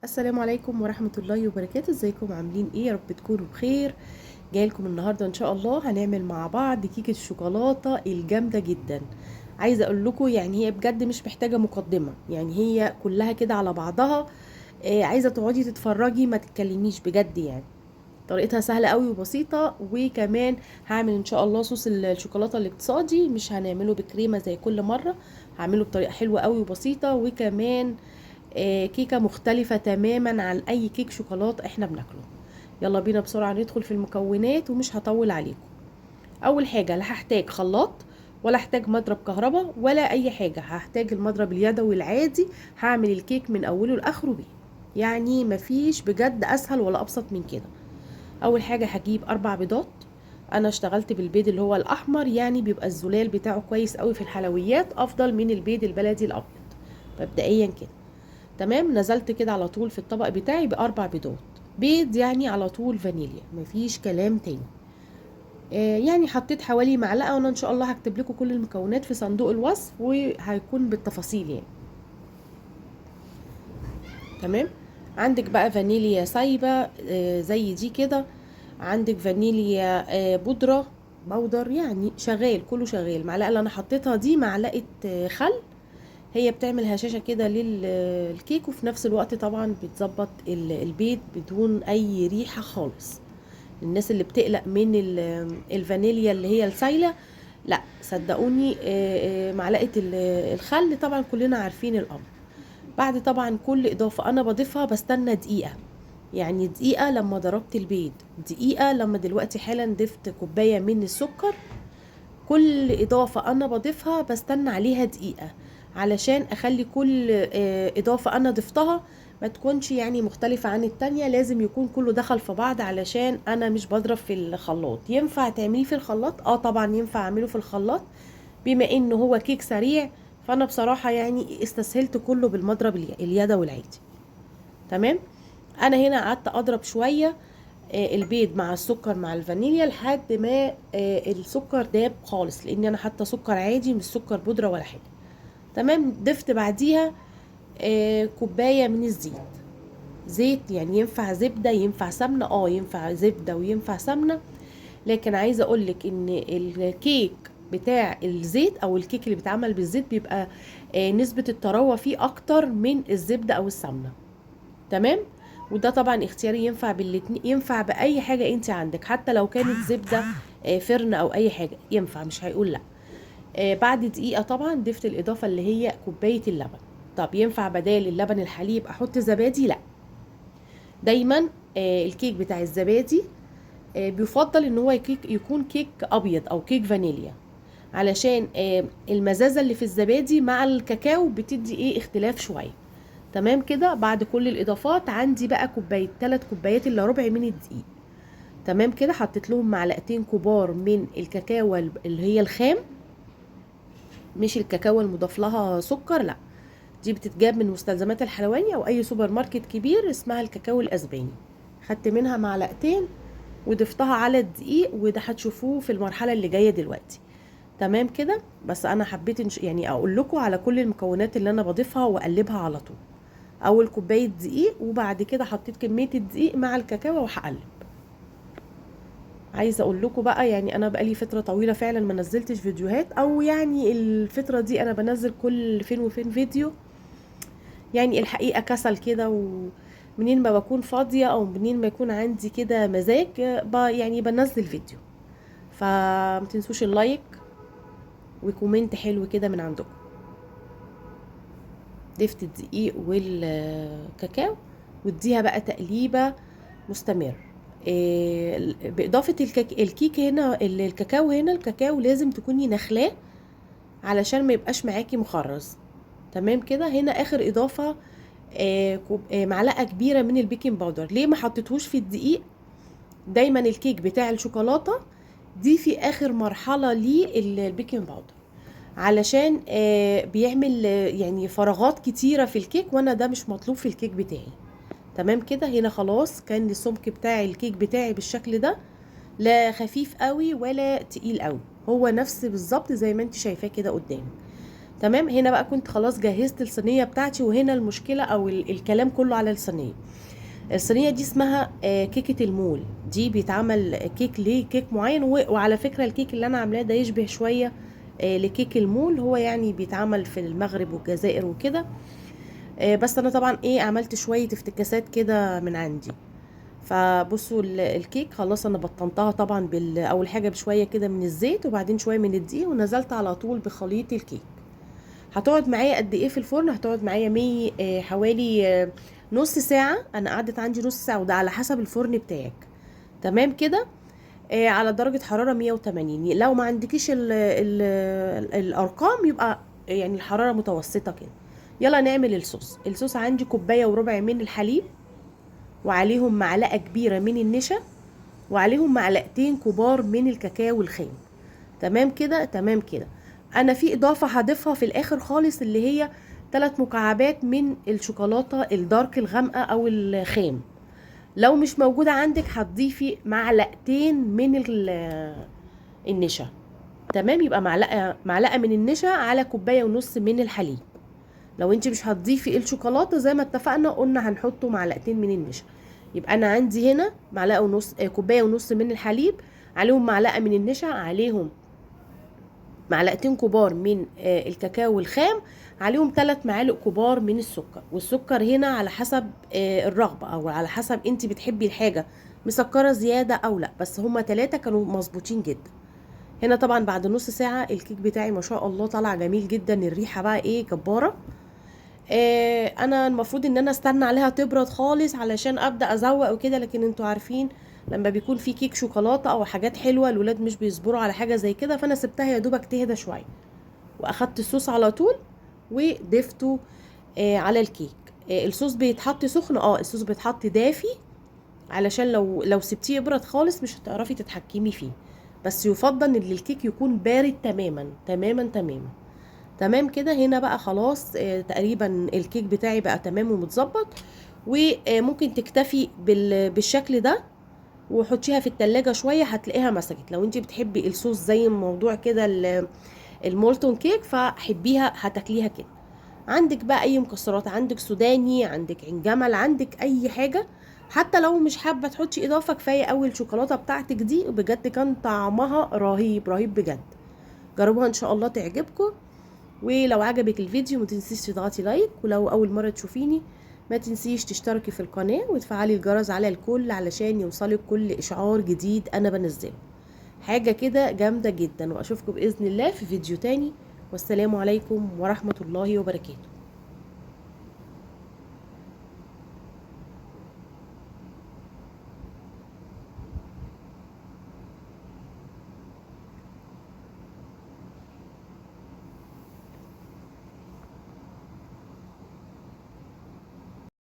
السلام عليكم ورحمة الله وبركاته. ازيكم عاملين ايه؟ يا رب تكونوا بخير. جايلكم النهاردة ان شاء الله هنعمل مع بعض كيكة الشوكولاتة الجامدة جدا. عايزة اقول لكم يعني هي بجد مش محتاجة مقدمة، يعني هي كلها كده على بعضها. عايزة تقعدي تتفرجي ما تتكلميش بجد يعني. طريقتها سهلة قوي وبسيطة، وكمان هعمل ان شاء الله صوص الشوكولاتة الاقتصادي، مش هنعمله بكريمة زي كل مرة. هعمله بطريقة حلوة قوي وبسيطة، وكمان كيكة مختلفة تماما عن اي كيك شوكولاتة احنا بناكله. يلا بينا بسرعة ندخل في المكونات ومش هطول عليكم. اول حاجة لا هحتاج خلاط، ولا هحتاج مضرب كهرباء ولا اي حاجة، هحتاج المضرب اليدوي العادي. هعمل الكيك من اوله لاخره بيه، يعني مفيش بجد اسهل ولا ابسط من كده. اول حاجة هجيب 4 بيضات. انا اشتغلت بالبيض اللي هو الاحمر، يعني بيبقى الزلال بتاعه كويس قوي في الحلويات، افضل من البيض البلدي الابيض مبدئيا كده. تمام، نزلت كده على طول في الطبق بتاعي ب4 بيضات. بيض يعني على طول فانيليا، مفيش كلام تاني. يعني حطيت حوالي معلقة، وانا ان شاء الله هكتب لكم كل المكونات في صندوق الوصف وهيكون بالتفاصيل يعني. تمام. عندك بقى فانيليا سايبة زي دي كده. عندك فانيليا بودرة، بودر يعني شغال، كله شغال. المعلقة اللي انا حطيتها دي معلقة خل. هي بتعمل هشاشة كده للكيك، وفي نفس الوقت طبعا بتظبط البيض بدون اي ريحة خالص. الناس اللي بتقلق من الفانيليا اللي هي السايلة، لا صدقوني، معلقة الخل طبعا كلنا عارفين الامر. بعد طبعا كل اضافة انا بضيفها بستنى دقيقة، يعني دقيقة لما ضربت البيض، دقيقة لما دلوقتي حالا ضفت كوباية من السكر. كل اضافة انا بضيفها بستنى عليها دقيقة، علشان اخلي كل اضافة انا ضفتها ما تكونش يعني مختلفة عن التانية. لازم يكون كله دخل في بعض، علشان انا مش بضرب في الخلاط. ينفع تعمليه في الخلاط؟ طبعا ينفع اعمله في الخلاط، بما انه هو كيك سريع. فانا بصراحة يعني استسهلت كله بالمضرب اليدوي العادي. تمام. انا هنا قعدت اضرب شوية البيض مع السكر مع الفانيليا لحد ما السكر داب خالص، لان انا حاطه سكر عادي مش سكر بودره ولا حاجه. تمام. ضفت بعديها كوبايه من الزيت. زيت يعني ينفع زبده ينفع سمنه، ينفع زبده وينفع سمنه. لكن عايزه اقولك ان الكيك بتاع الزيت او الكيك اللي بيتعمل بالزيت بيبقى نسبه الطراوه فيه اكتر من الزبده او السمنه. تمام. وده طبعا اختياري، ينفع بالاتنين، ينفع باي حاجه انت عندك، حتى لو كانت زبده فرن او اي حاجه ينفع، مش هيقول لا. بعد دقيقه طبعا ضفت الاضافه اللي هي كوبايه اللبن. طب ينفع بدال اللبن الحليب احط زبادي؟ لا. دايما الكيك بتاع الزبادي بيفضل ان هو يكون كيك ابيض او كيك فانيليا، علشان المزازه اللي في الزبادي مع الكاكاو بتدي اختلاف شويه. تمام كده. بعد كل الاضافات عندي بقى كوبايه 3 كوبايات الا ربع من الدقيق. تمام كده. حطيت لهم معلقتين كبار من الكاكاو اللي هي الخام، مش الكاكاو المضاف لها سكر، لا. دي بتتجاب من مستلزمات الحلواني او اي سوبر ماركت كبير، اسمها الكاكاو الاسباني. خدت منها معلقتين وضفتها على الدقيق، وده هتشوفوه في المرحله اللي جايه دلوقتي. تمام كده. بس انا حبيت يعني اقول لكم على كل المكونات اللي انا بضيفها واقلبها على طول. اول كوبايه دقيق، وبعد كده حطيت كميه الدقيق مع الكاكاو وهقلب. عايزه اقول لكم بقى، يعني انا بقالي فتره طويله فعلا ما نزلتش فيديوهات، او يعني الفتره دي انا بنزل كل فين وفين فيديو. يعني الحقيقه كسل كده، ومنين ما بكون فاضيه او منين ما يكون عندي كده مزاج يعني بنزل فيديو. فمتنسوش اللايك وكومنت حلو كده من عندكم. ضفت الدقيق والكاكاو، واديها بقى تقليبه مستمر. بإضافة الكيك هنا، الكاكاو هنا، الكاكاو لازم تكوني نخلاه علشان ما يبقاش معاكي مخرز. تمام كده. هنا آخر إضافة معلقة كبيرة من البيكنج باودر. ليه ما حطيتهوش في الدقيق؟ دايما الكيك بتاع الشوكولاتة دي في آخر مرحلة ليه البيكنج باودر، علشان بيعمل يعني فراغات كتيرة في الكيك، وانا ده مش مطلوب في الكيك بتاعي. تمام كده. هنا خلاص كان السمك بتاعي الكيك بتاعي بالشكل ده، لا خفيف قوي ولا تقيل قوي، هو نفس بالظبط زي ما انت شايفاه كده قدامك. تمام. هنا بقى كنت خلاص جهزت الصينيه بتاعتي، وهنا المشكله او الكلام كله على الصينيه. الصينيه دي اسمها كيكه المول. دي بيتعمل كيك، ليه كيك معين، وعلى فكره الكيك اللي انا عاملاه ده يشبه شويه لكيك المول. هو يعني بيتعمل في المغرب والجزائر وكده. بس انا طبعا عملت شويه افتكاسات كده من عندي. فبصوا الكيك خلاص انا بطنتها طبعا اول حاجه بشويه كده من الزيت، وبعدين شويه من الدقيق، ونزلت على طول بخليط الكيك. هتقعد معايا قد ايه في الفرن؟ هتقعد معايا حوالي نص ساعه. انا قعدت عندي نص ساعه، وده على حسب الفرن بتاعك. تمام كده. على درجه حراره 180. لو ما عندكيش الارقام يبقى يعني الحراره متوسطه كده. يلا نعمل الصوص. الصوص عندي كوبايه وربع من الحليب، وعليهم معلقه كبيره من النشا، وعليهم معلقتين كبار من الكاكاو الخام. تمام كده، تمام كده. انا في اضافه هضيفها في الاخر خالص، اللي هي 3 مكعبات من الشوكولاته الدارك الغامقه او الخام. لو مش موجوده عندك هتضيفي معلقتين من النشا. تمام. يبقى معلقه من النشا على كوبايه ونص من الحليب. لو انت مش هتضيفي الشوكولاته زي ما اتفقنا، قلنا هنحطه معلقتين من النشا. يبقى انا عندي هنا معلقه ونص، كوبايه ونص من الحليب، عليهم معلقه من النشا، عليهم معلقتين كبار من الكاكاو الخام، عليهم 3 معالق كبار من السكر. والسكر هنا على حسب الرغبه، او على حسب انت بتحبي الحاجه مسكره زياده او لا، بس هما 3 كانوا مظبوطين جدا. هنا طبعا بعد نص ساعه الكيك بتاعي ما شاء الله طلع جميل جدا. الريحه بقى جباره. انا المفروض ان انا استنى عليها تبرد خالص علشان ابدا ازوق وكده، لكن انتوا عارفين لما بيكون في كيك شوكولاته او حاجات حلوه الولاد مش بيصبروا على حاجه زي كده، فانا سبتها يا دوبك تهدى شويه، واخدت الصوص على طول وضفته على الكيك. الصوص بيتحط سخن، الصوص بيتحط دافي، علشان لو سبتيه يبرد خالص مش هتعرفي تتحكمي فيه. بس يفضل ان الكيك يكون بارد تماما تماما تماما. تمام كده. هنا بقى خلاص تقريبا الكيك بتاعي بقى تمام ومتظبط. وممكن تكتفي بالشكل ده وحطيها في التلاجة شوية، هتلاقيها مسكت. لو انت بتحبي الصوص زي الموضوع كده المولتون كيك، فحبيها هتاكليها كده. عندك بقى اي مكسرات، عندك سوداني، عندك عين جمل، عندك اي حاجة. حتى لو مش حابة تحطي اضافة، كفاية قوي الشوكولاتة بتاعتك دي، بجد كان طعمها رهيب رهيب بجد. جربوها ان شاء الله تعجبكم. ولو عجبك الفيديو ما تنسيش تضغطي لايك، ولو اول مرة تشوفيني ما تنسيش تشتركي في القناة وتفعلي الجرس على الكل علشان يوصلك كل اشعار جديد انا بنزله. حاجة كده جامدة جدا. واشوفكم باذن الله في فيديو تاني، والسلام عليكم ورحمة الله وبركاته.